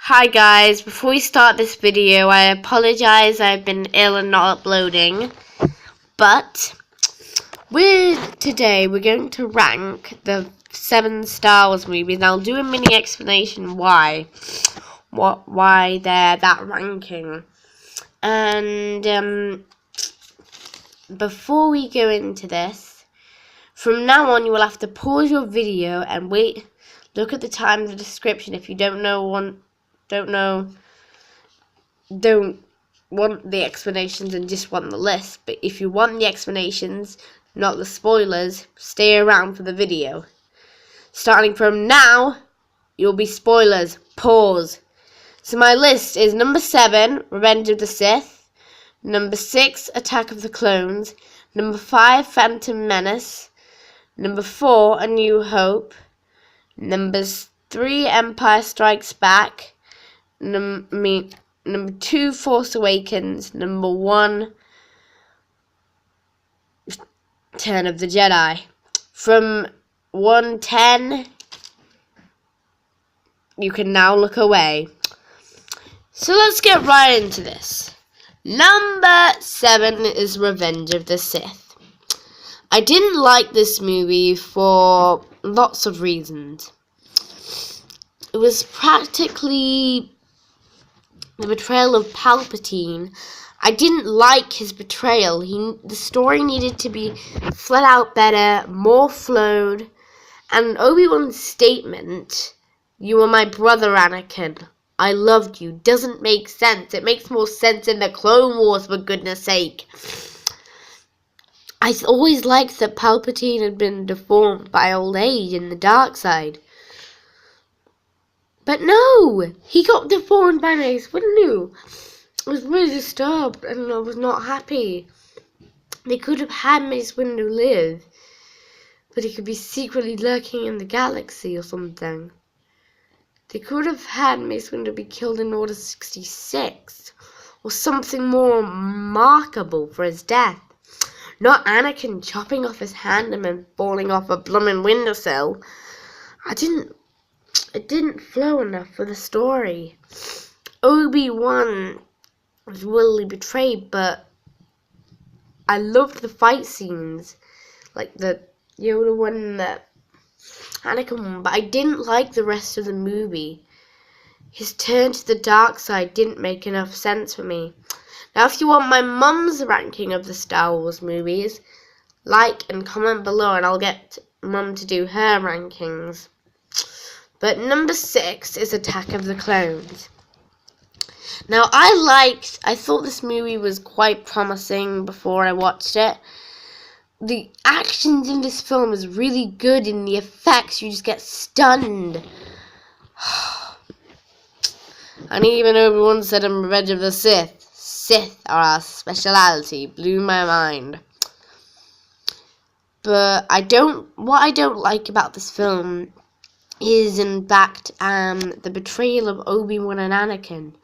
Hi guys, before we start this video, I apologize I've been ill and not uploading, but today we're going to rank the 7 Star Wars movies, and I'll do a mini explanation why they're that ranking. And before we go into this, from now on you will have to pause your video and look at the time in the description if you don't want the explanations and just want the list. But if you want the explanations, not the spoilers, stay around for the video. Starting from now, you'll be spoilers. Pause. So my list is number 7, Revenge of the Sith. Number 6, Attack of the Clones. Number 5, Phantom Menace. Number 4, A New Hope. Number 3, Empire Strikes Back. Number 2, Force Awakens. Number 1, Return of the Jedi. From 1-10, you can now look away. So let's get right into this. Number 7 is Revenge of the Sith. I didn't like this movie for lots of reasons. It was practically the betrayal of Palpatine. I didn't like his betrayal. The story needed to be fleshed out better, more flowed. And Obi-Wan's statement, "You were my brother, Anakin. I loved you," doesn't make sense. It makes more sense in the Clone Wars, for goodness sake. I always liked that Palpatine had been deformed by old age and the dark side. But no, he got deformed by Mace Windu. I was really disturbed and I was not happy. They could have had Mace Windu live, but he could be secretly lurking in the galaxy or something. They could have had Mace Windu be killed in Order 66, or something more remarkable for his death. Not Anakin chopping off his hand and then falling off a blooming windowsill. It didn't flow enough for the story. Obi-Wan was willingly betrayed, but I loved the fight scenes, like the Yoda one that Anakin won, but I didn't like the rest of the movie. His turn to the dark side didn't make enough sense for me. Now, if you want my mum's ranking of the Star Wars movies, like and comment below and I'll get mum to do her rankings. But number 6 is Attack of the Clones. Now, I thought this movie was quite promising before I watched it. The actions in this film is really good, and the effects, you just get stunned. And even Obi-Wan said in Revenge of the Sith are our speciality. Blew my mind. But what I don't like about this film is, in fact, the betrayal of Obi-Wan and Anakin.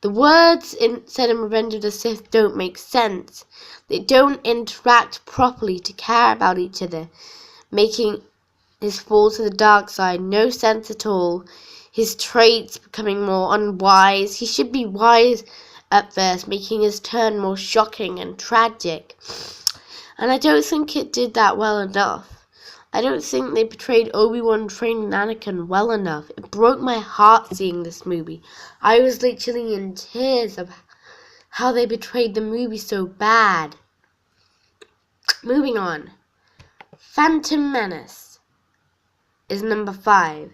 The words said in Revenge of the Sith don't make sense. They don't interact properly to care about each other, making his fall to the dark side no sense at all. His traits becoming more unwise. He should be wise at first, making his turn more shocking and tragic. And I don't think it did that well enough. I don't think they portrayed Obi-Wan training Anakin well enough. It broke my heart seeing this movie. I was literally in tears of how they betrayed the movie so bad. Moving on. Phantom Menace is number 5.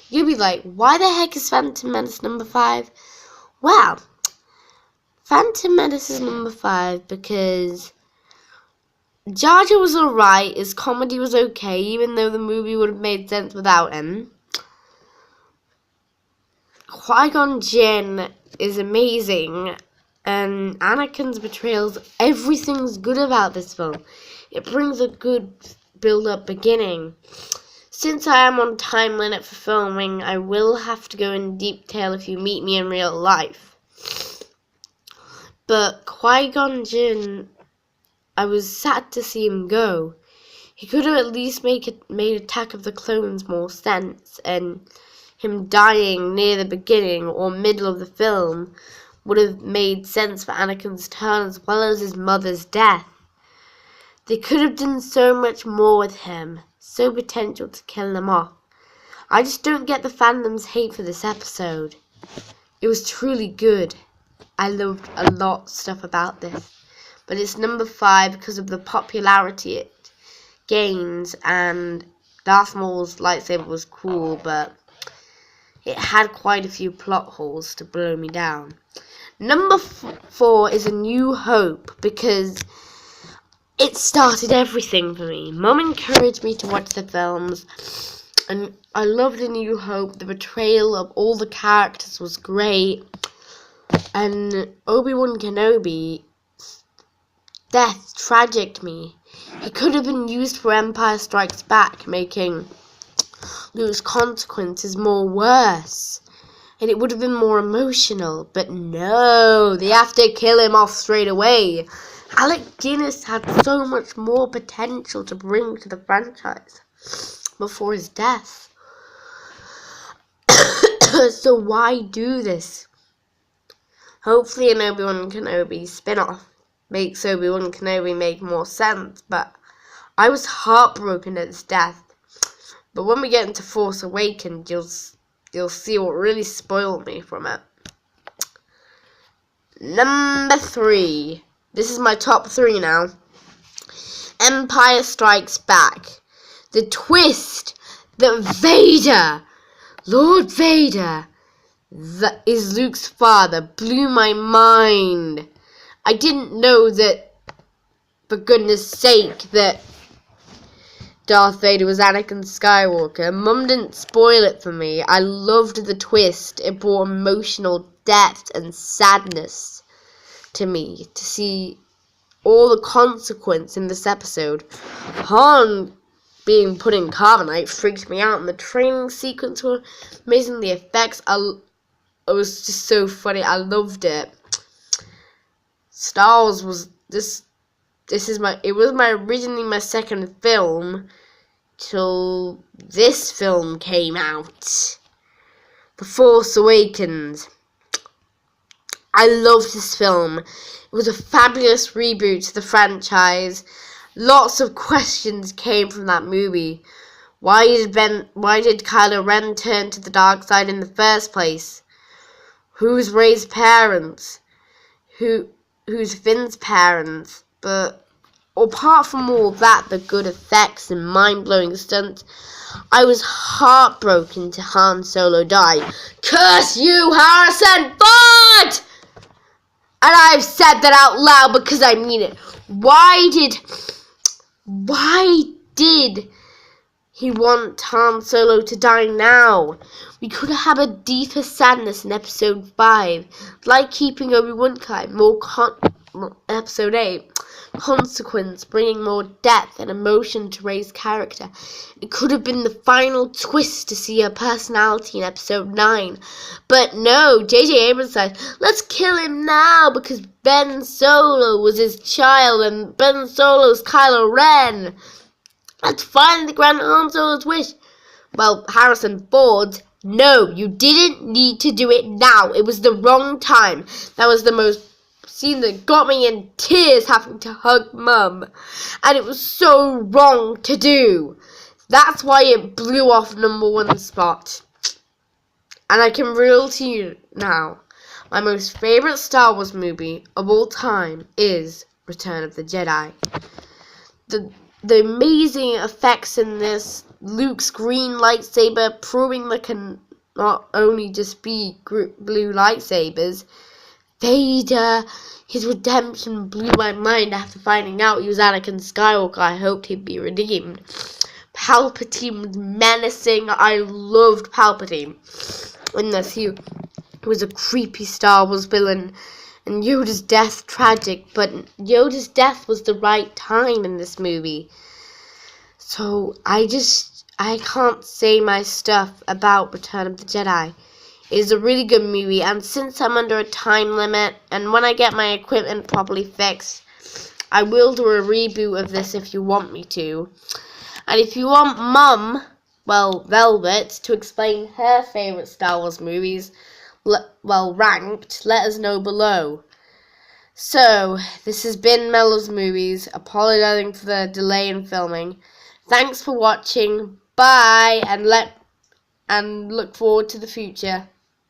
You'll be like, why the heck is Phantom Menace number 5? Well, Phantom Menace is number 5 because Jar Jar was alright, his comedy was okay, even though the movie would have made sense without him. Qui-Gon Jinn is amazing, and Anakin's betrayals, everything's good about this film. It brings a good build-up beginning. Since I am on time limit for filming, I will have to go in detail if you meet me in real life. But Qui-Gon Jinn, I was sad to see him go. He could have at least made Attack of the Clones more sense, and him dying near the beginning or middle of the film would have made sense for Anakin's turn as well as his mother's death. They could have done so much more with him, so potential to kill him off. I just don't get the fandom's hate for this episode. It was truly good. I loved a lot of stuff about this. But it's number 5 because of the popularity it gains, and Darth Maul's lightsaber was cool, but it had quite a few plot holes to blow me down. Number 4 is A New Hope because it started everything for me. Mum encouraged me to watch the films, and I loved A New Hope. The portrayal of all the characters was great, and Obi-Wan Kenobi's death tragic to me. He could have been used for Empire Strikes Back, making Luke's consequences more worse, and it would have been more emotional, but no, they have to kill him off straight away. Alec Guinness had so much more potential to bring to the franchise before his death. So why do this? Hopefully an Obi-Wan Kenobi spin-off makes Obi-Wan Kenobi make more sense, but I was heartbroken at his death. But when we get into Force Awakens, you'll see what really spoiled me from it. Number 3. This is my top 3 now. Empire Strikes Back. The twist that Vader, Lord Vader, that is Luke's father, blew my mind. I didn't know that, for goodness sake, that Darth Vader was Anakin Skywalker. Mum didn't spoil it for me. I loved the twist. It brought emotional depth and sadness to me to see all the consequence in this episode. Han being put in carbonite freaked me out, and the training sequence were amazing. The effects, it was just so funny. I loved it. Star Wars was it was originally my second film till this film came out, The Force Awakens. I loved this film. It was a fabulous reboot to the franchise. Lots of questions came from that movie. Why did Kylo Ren turn to the dark side in the first place? Who's Rey's parents? Who's Finn's parents? But apart from all that, the good effects and mind-blowing stunts, I was heartbroken to Han Solo die. Curse you, Harrison Ford! And I've said that out loud because I mean it. Why did he want Han Solo to die now? We could have had a deeper sadness in episode 5, like keeping Obi-Wan Kai, episode 8, consequence, bringing more depth and emotion to Rey's character. It could have been the final twist to see her personality in episode 9. But no, J.J. Abrams said, let's kill him now because Ben Solo was his child and Ben Solo's Kylo Ren. Let's finally grant Han Solo's wish. Well, Harrison Ford, no, you didn't need to do it now. It was the wrong time. That was the most scene that got me in tears, having to hug Mum. And it was so wrong to do. That's why it blew off number 1 spot. And I can reveal to you now, my most favourite Star Wars movie of all time is Return of the Jedi. The amazing effects in this, Luke's green lightsaber proving they can not only just be blue lightsabers, Vader, his redemption blew my mind after finding out he was Anakin Skywalker. I hoped he'd be redeemed. Palpatine was menacing. I loved Palpatine in this. He was a creepy Star Wars villain. And Yoda's death tragic, but Yoda's death was the right time in this movie. So I can't say my stuff about Return of the Jedi. It is a really good movie, and since I'm under a time limit, and when I get my equipment properly fixed, I will do a reboot of this if you want me to. And if you want Mum, Velvet, to explain her favourite Star Wars movies, ranked, let us know below. So, this has been Mellow's Movies, apologising for the delay in filming. Thanks for watching, bye, and look forward to the future.